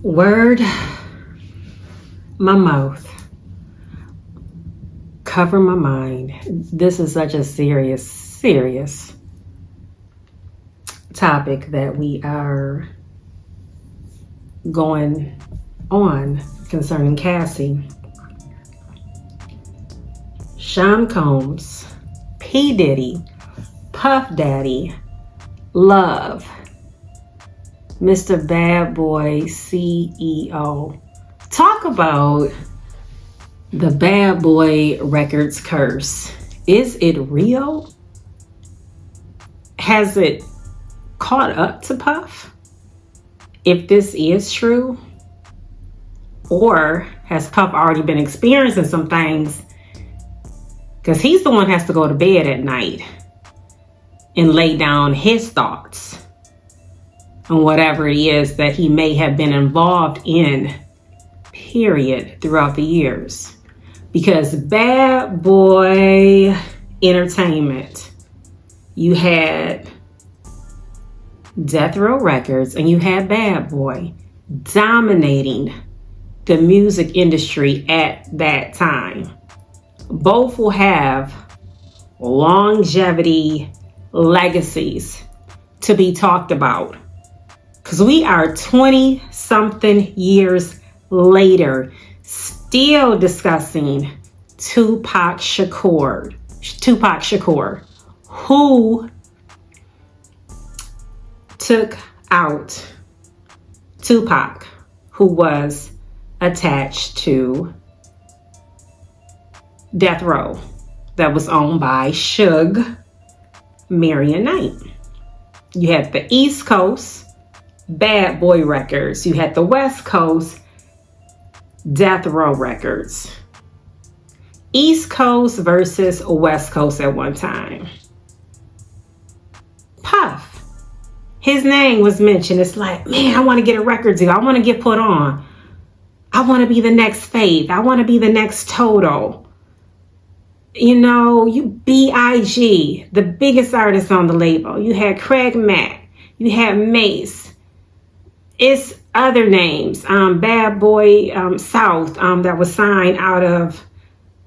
Word, my mouth, cover my mind. This is such a serious topic that we are going on concerning Cassie. Sean Combs, P. Diddy, Puff Daddy, Love, Mr. Bad Boy CEO. Talk about the Bad Boy Records curse. Is it real? Has it caught up to Puff? If this is true, or has Puff already been experiencing some things? Because he's the one who has to go to bed at night and lay down his thoughts on whatever it is that he may have been involved in, period, throughout the years. Because Bad Boy Entertainment, you had Death Row Records and you had Bad Boy dominating the music industry at that time. Both will have longevity legacies to be talked about. Because we are 20 something years later still discussing Tupac Shakur, who took out Tupac, who was attached to Death Row that was owned by Suge Marion Knight. You had the East Coast Bad Boy Records. You had the West Coast Death Row Records. East Coast versus West Coast at one time. Puff, his name was mentioned. It's like, man, I want to get a record deal. I want to get put on. I want to be the next Faith. I want to be the next Toto. You know, you B.I.G., the biggest artist on the label. You had Craig Mack. You had Mace. It's other names. Bad Boy South that was signed out of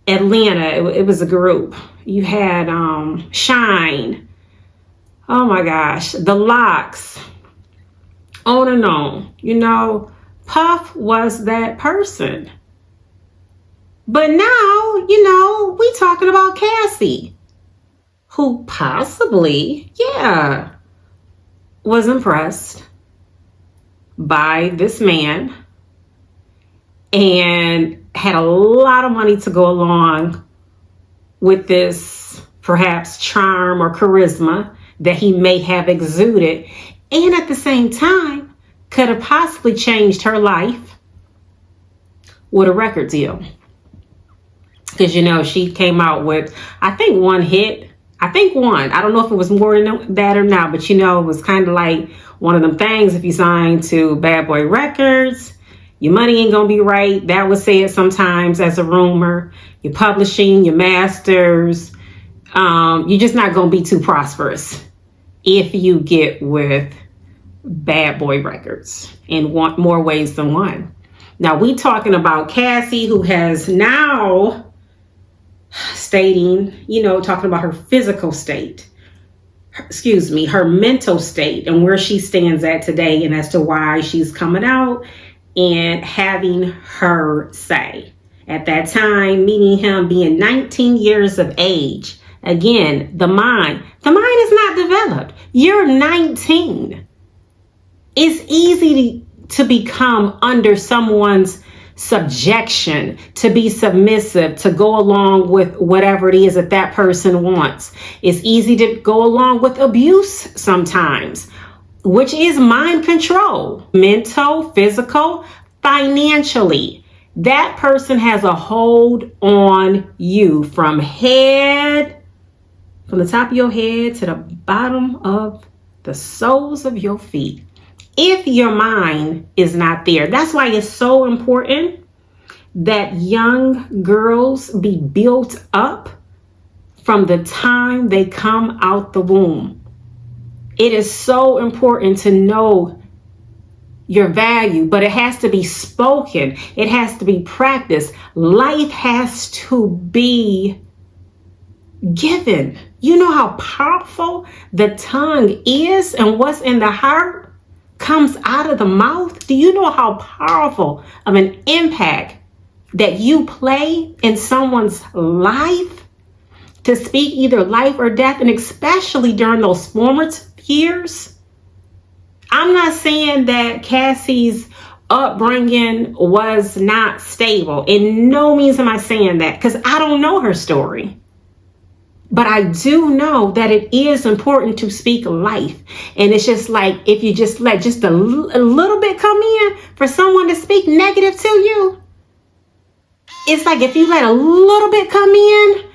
Atlanta. It was a group. You had Shine. Oh my gosh. The Locks. On and on. You know, Puff was that person. But now, you know, we talking about Cassie, who possibly, was impressed by this man and had a lot of money to go along with this perhaps charm or charisma that he may have exuded, and at the same time could have possibly changed her life with a record deal. Because, you know, she came out with, I think, one hit. I think one. I don't know if it was more than that or not. But, you know, it was kind of like one of them things. If you sign to Bad Boy Records, your money ain't going to be right. That was said sometimes as a rumor. Your publishing, your masters, you're just not going to be too prosperous if you get with Bad Boy Records in more ways than one. Now, we talking about Cassie, who has now stating, you know, talking about her physical state, her mental state and where she stands at today, and as to why she's coming out and having her say. At that time, meeting him being 19 years of age. Again, the mind is not developed. You're 19. It's easy to become under someone's subjection, to be submissive, to go along with whatever it is that that person wants. It's easy to go along with abuse sometimes, which is mind control, mental, physical, financially. That person has a hold on you from the top of your head to the bottom of the soles of your feet. If your mind is not there. That's why it's so important that young girls be built up from the time they come out the womb. It is so important to know your value, but it has to be spoken. It has to be practiced. Life has to be given. You know how powerful the tongue is, and what's in the heart comes out of the mouth. Do you know how powerful of an impact that you play in someone's life? To speak either life or death, and especially during those formative years. I'm not saying that Cassie's upbringing was not stable. In no means am I saying that, because I don't know her story. But I do know that it is important to speak life. And it's just like, if you just let just a little bit come in for someone to speak negative to you, it's like if you let a little bit come in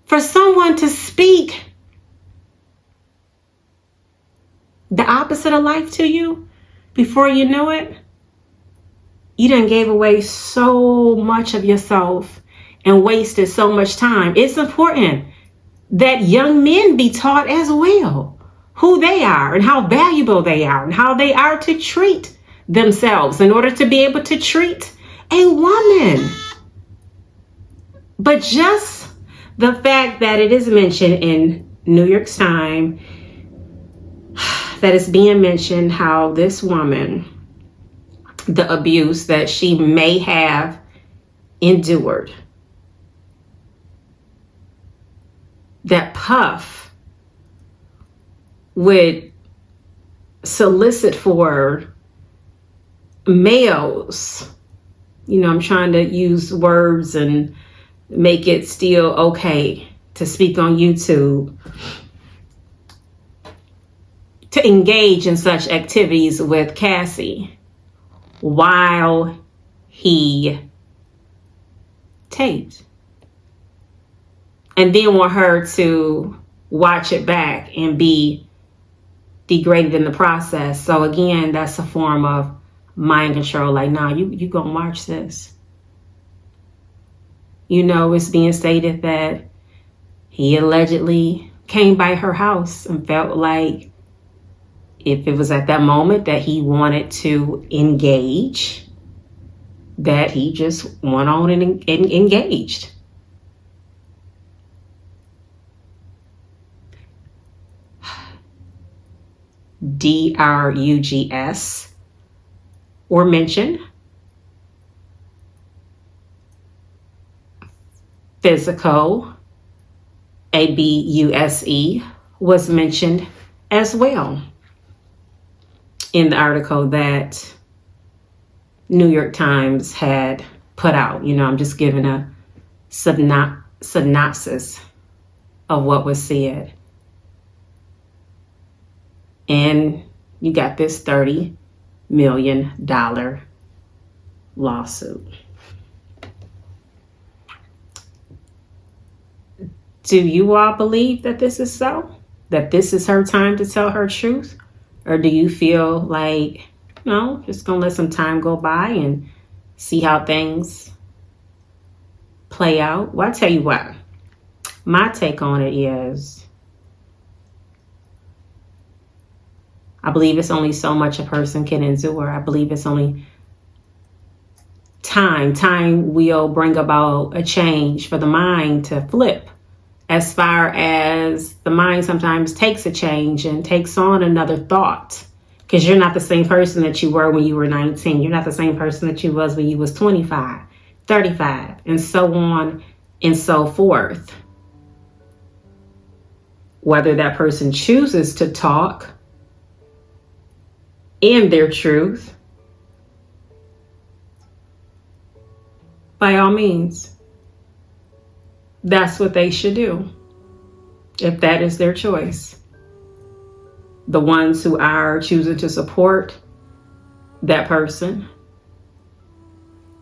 for someone to speak the opposite of life to you, before you know it, you done gave away so much of yourself and wasted so much time. It's important that young men be taught as well who they are and how valuable they are and how they are to treat themselves in order to be able to treat a woman. But just the fact that it is mentioned in New York Times, that it's being mentioned how this woman, the abuse that she may have endured, that Puff would solicit for males. You know, I'm trying to use words and make it still okay to speak on YouTube, to engage in such activities with Cassie while he taped. And then want her to watch it back and be degraded in the process. So again, that's a form of mind control. Like, nah, you gonna watch this. You know, it's being stated that he allegedly came by her house and felt like if it was at that moment that he wanted to engage, that he just went on and engaged. drugs were mentioned. Physical, abuse, was mentioned as well in the article that New York Times had put out. You know, I'm just giving a synopsis of what was said. And you got this $30 million lawsuit. Do you all believe that this is so? That this is her time to tell her truth? Or do you feel like, no, just gonna let some time go by and see how things play out? Well, I tell you what, my take on it is, I believe it's only so much a person can endure. I believe it's only time. Time will bring about a change for the mind to flip. As far as the mind sometimes takes a change and takes on another thought. Because you're not the same person that you were when you were 19. You're not the same person that you was when you was 25, 35, and so on and so forth. Whether that person chooses to talk in their truth, by all means, that's what they should do, if that is their choice. The ones who are choosing to support that person,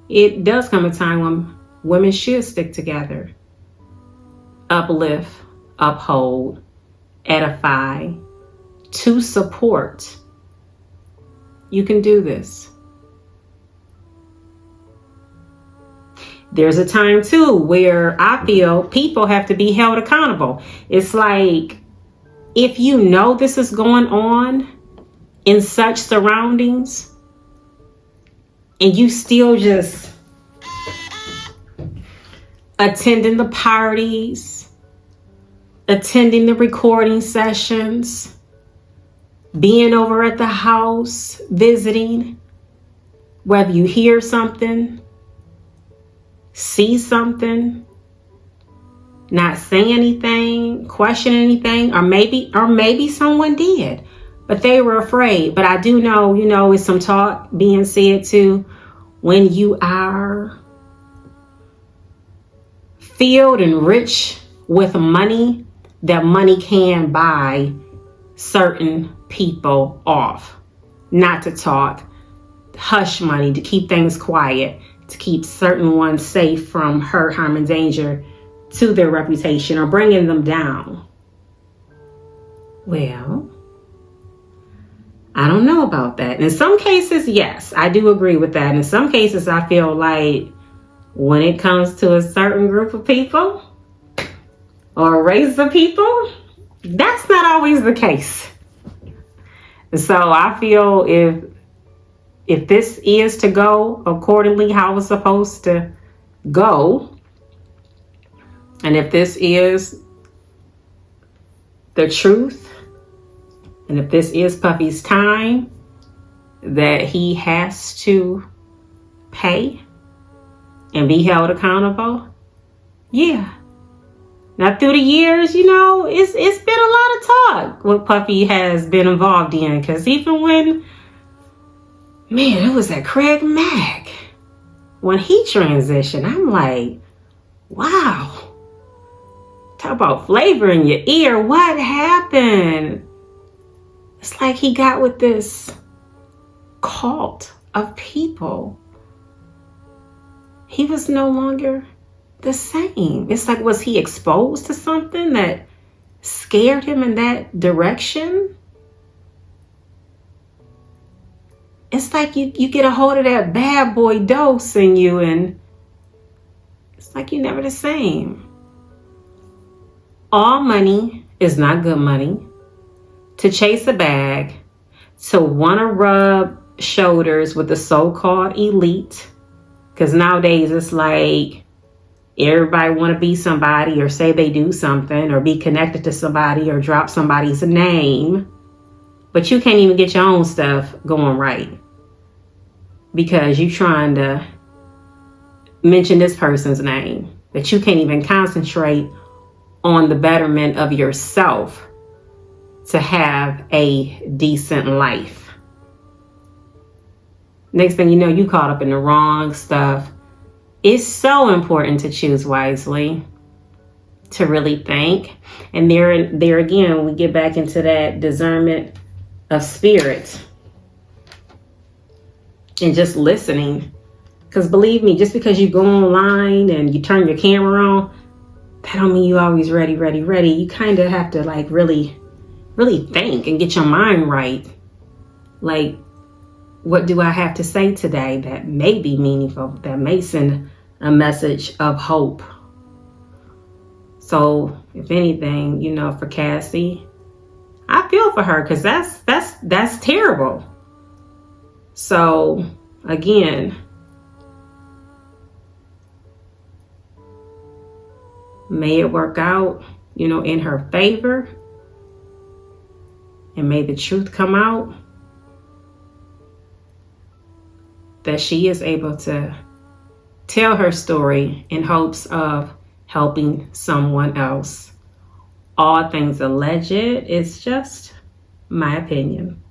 it does come a time when women should stick together, uplift, uphold, edify, to support. You can do this. There's a time too where I feel people have to be held accountable. It's like, if you know this is going on in such surroundings, and you still just attending the parties, attending the recording sessions, being over at the house, visiting, whether you hear something, see something, not say anything, question anything, or maybe someone did, but they were afraid. But I do know, it's some talk being said too, when you are filled and rich with money, that money can buy certain people off. Not to talk, hush money, to keep things quiet, to keep certain ones safe from hurt, harm, and danger to their reputation or bringing them down. Well, I don't know about that. In some cases, yes, I do agree with that. In some cases, I feel like when it comes to a certain group of people or a race of people, that's not always the case. So I feel if this is to go accordingly how it's supposed to go, and if this is the truth, and if this is Puffy's time that he has to pay and be held accountable, yeah. Now through the years, it's been a lot of talk what Puffy has been involved in. Because even when, it was at Craig Mack, when he transitioned, I'm like, wow. Talk about flavor in your ear. What happened? It's like he got with this cult of people. He was no longer the same. It's like, was he exposed to something that scared him in that direction? It's like you get a hold of that bad boy dose in you, and it's like you're never the same. All money is not good money. To chase a bag, to want to rub shoulders with the so-called elite, because nowadays it's like everybody want to be somebody or say they do something or be connected to somebody or drop somebody's name, but you can't even get your own stuff going right because you're trying to mention this person's name, that you can't even concentrate on the betterment of yourself to have a decent life. Next thing you know, you caught up in the wrong stuff. It's so important to choose wisely, to really think. And there again, we get back into that discernment of spirit and just listening. Because believe me, just because you go online and you turn your camera on, that don't mean you always ready. You kind of have to like really think and get your mind right. Like, what do I have to say today that may be meaningful, that may send a message of hope? So if anything, for Cassie, I feel for her because that's terrible. So again, may it work out, in her favor, and may the truth come out, that she is able to tell her story in hopes of helping someone else. All things alleged, it's just my opinion.